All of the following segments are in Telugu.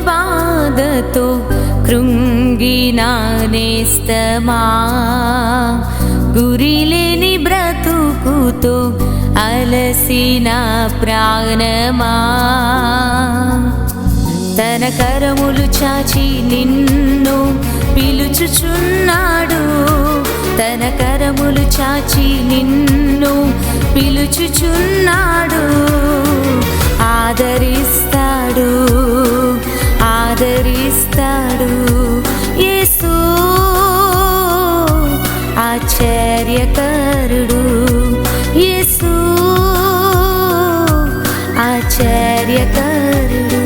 బాధతో కృంగిన నేస్తమా, గురిలేని బ్రతుకుతో అలసిన ప్రాణమా, తన కరములు చాచి నిన్ను పిలుచుచున్నాడు, తన కరములు చాచి నిన్ను పిలుచుచున్నాడు. ఆదరిస్తాడు, ఆదరిస్తాడు యేసు ఆశ్చర్యకరుడు, యేసు ఆశ్చర్యకరుడు,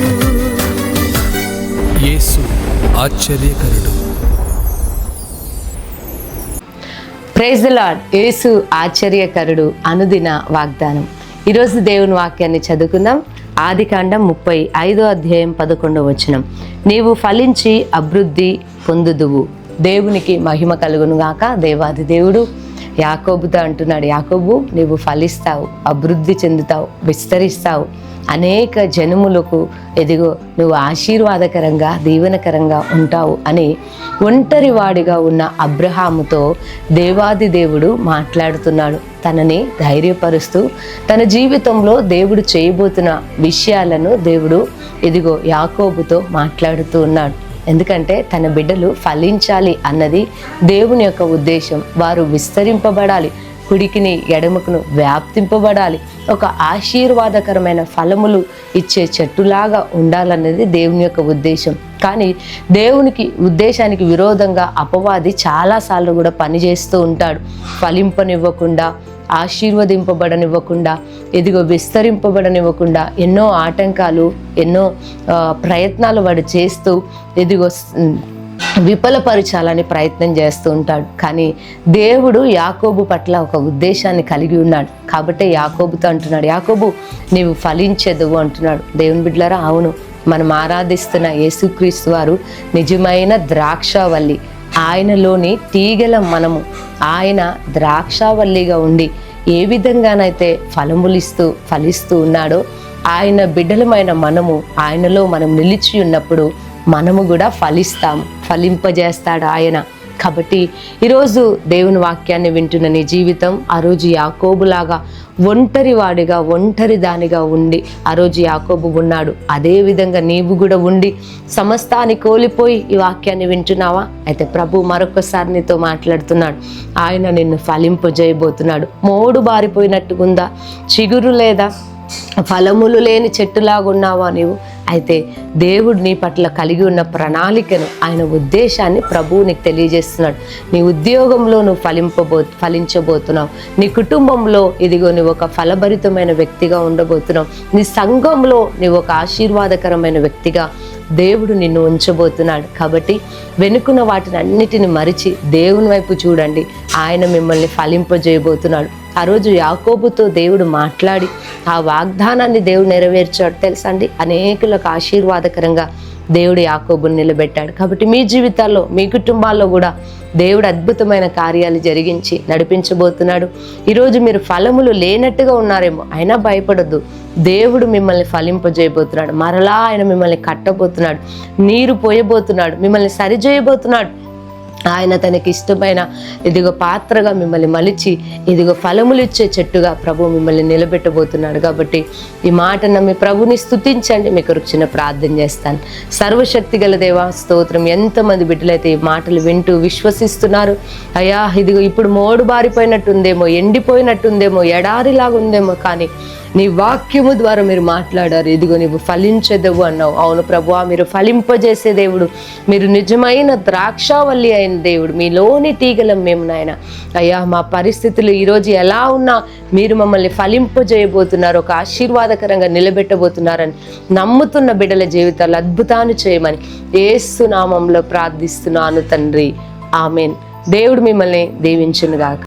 యేసు ఆశ్చర్యకరుడు. Praise the lord. యేసు ఆశ్చర్యకరుడు అనుదిన వాగ్దానం. ఈరోజు దేవుని వాక్యాన్ని చదువుకుందాం. ఆదికాండం 35:11. నీవు ఫలించి అభివృద్ధి పొందుదువు. దేవునికి మహిమ కలుగును గాక. దేవాది దేవుడు యాకోబుతో అంటున్నాడు, యాకోబు నీవు ఫలిస్తావు, అభివృద్ధి చెందుతావు, విస్తరిస్తావు, అనేక జనములకు ఎదిగో నువ్వు ఆశీర్వాదకరంగా దీవెనకరంగా ఉంటావు అని ఒంటరి వాడిగా ఉన్న అబ్రహాముతో దేవాది దేవుడు మాట్లాడుతున్నాడు. తనని ధైర్యపరుస్తూ తన జీవితంలో దేవుడు చేయబోతున్న విషయాలను దేవుడు ఇదిగో యాకోబుతో మాట్లాడుతూ ఉన్నాడు. ఎందుకంటే తన బిడ్డలు ఫలించాలి అన్నది దేవుని యొక్క ఉద్దేశం. వారు విస్తరింపబడాలి, కుడికిని ఎడమకును వ్యాప్తింపబడాలి, ఒక ఆశీర్వాదకరమైన ఫలములు ఇచ్చే చెట్టులాగా ఉండాలన్నది దేవుని యొక్క ఉద్దేశం. కానీ దేవునికి ఉద్దేశానికి విరోధంగా అపవాది చాలాసార్లు కూడా పనిచేస్తూ ఉంటాడు. ఫలింపనివ్వకుండా, ఆశీర్వదింపబడనివ్వకుండా, ఎదిగో విస్తరింపబడనివ్వకుండా ఎన్నో ఆటంకాలు, ఎన్నో ప్రయత్నాలు వాడు చేస్తూ ఎదిగో విఫలపరచాలని ప్రయత్నం చేస్తూ ఉంటాడు. కానీ దేవుడు యాకోబు పట్ల ఒక ఉద్దేశాన్ని కలిగి ఉన్నాడు. కాబట్టి యాకోబుతో అంటున్నాడు, యాకోబు నీవు ఫలించెదవు అంటున్నాడు. దేవుని బిడ్డలారా, అవును, మనం ఆరాధిస్తున్న యేసుక్రీస్తు వారు నిజమైన ద్రాక్షావల్లి. ఆయనలోని తీగల మనము. ఆయన ద్రాక్షావల్లిగా ఉండి ఏ విధంగానైతే ఫలిస్తూ ఉన్నాడో, ఆయన బిడ్డలమైన మనము ఆయనలో మనం నిలిచి ఉన్నప్పుడు మనము కూడా ఫలింపజేస్తాడు ఆయన. కాబట్టి ఈరోజు దేవుని వాక్యాన్ని వింటున్న నీ జీవితం ఆ రోజు యాకోబులాగా ఒంటరి వాడిగా, ఒంటరి దానిగా ఉండి ఆ రోజు యాకోబు ఉన్నాడు. అదే విధంగా నీవు కూడా ఉండి సమస్తాన్ని కోల్పోయి ఈ వాక్యాన్ని వింటున్నావా? అయితే ప్రభు మరొకసారి నీతో మాట్లాడుతున్నాడు. ఆయన నిన్ను ఫలింపజేయబోతున్నాడు. మోడు బారిపోయినట్టుగుందా? చిగురు లేదా? ఫలములు లేని చెట్టులాగా ఉన్నావా నీవు? అయితే దేవుడు నీ పట్ల కలిగి ఉన్న ప్రణాళికను, ఆయన ఉద్దేశాన్ని ప్రభువు నీకు తెలియజేస్తున్నాడు. నీ ఉద్యోగంలో నువ్వు ఫలించబోతున్నావు. నీ కుటుంబంలో ఇదిగో నువ్వు ఒక ఫలభరితమైన వ్యక్తిగా ఉండబోతున్నావు. నీ సంఘంలో నువ్వు ఒక ఆశీర్వాదకరమైన వ్యక్తిగా దేవుడు నిన్ను ఉంచబోతున్నాడు. కాబట్టి వెనుకున్న వాటిని అన్నిటిని మరిచి దేవుని వైపు చూడండి. ఆయన మిమ్మల్ని ఫలింపజేయబోతున్నాడు. ఆ రోజు యాకోబుతో దేవుడు మాట్లాడి ఆ వాగ్దానాన్ని దేవుడు నెరవేర్చాడు. తెలుసా అండి, అనేకులకు ఆశీర్వాదకరంగా దేవుడు యాకోబుని నిలబెట్టాడు. కాబట్టి మీ జీవితాల్లో, మీ కుటుంబాల్లో కూడా దేవుడు అద్భుతమైన కార్యాలు జరిగించి నడిపించబోతున్నాడు. ఈరోజు మీరు ఫలములు లేనట్టుగా ఉన్నారేమో, అయినా భయపడొద్దు. దేవుడు మిమ్మల్ని ఫలింపజేయబోతున్నాడు. మరలా ఆయన మిమ్మల్ని కట్టబోతున్నాడు, నీరు పోయబోతున్నాడు, మిమ్మల్ని సరిచేయబోతున్నాడు. ఆయన తనకి ఇష్టమైన ఇదిగో పాత్రగా మిమ్మల్ని మలిచి ఇదిగో ఫలములు ఇచ్చే చెట్టుగా ప్రభు మిమ్మల్ని నిలబెట్టబోతున్నాడు. కాబట్టి ఈ మాట నమ్మి ప్రభుని స్తుతించండి. మీకు ఒక చిన్న ప్రార్థన చేస్తాను. సర్వశక్తి గల దేవా స్తోత్రం. ఎంతమంది బిడ్డలైతే ఈ మాటలు వింటూ విశ్వసిస్తున్నారు. అయ్యా ఇదిగో ఇప్పుడు మోడు బారిపోయినట్టుందేమో, ఎండిపోయినట్టుందేమో, ఎడారిలాగా ఉందేమో, కానీ నీ వాక్యము ద్వారా మీరు మాట్లాడారు. ఇదిగో నీవు ఫలించెదవు అన్నావు. అవును ప్రభువా, మీరు ఫలింపజేసే దేవుడు, మీరు నిజమైన ద్రాక్షావల్లి అయిన దేవుడు. మీలోని తీగలం మేము నాయన. అయ్యా మా పరిస్థితులు ఈరోజు ఎలా ఉన్నా మీరు మమ్మల్ని ఫలింపజేయబోతున్నారు, ఒక ఆశీర్వాదకరంగా నిలబెట్టబోతున్నారని నమ్ముతున్న బిడ్డల జీవితాలు అద్భుతాన్ని చేయమని యేసు నామంలో ప్రార్థిస్తున్నాను తండ్రి. ఆమెన్. దేవుడు మిమ్మల్ని దీవించునుగాక.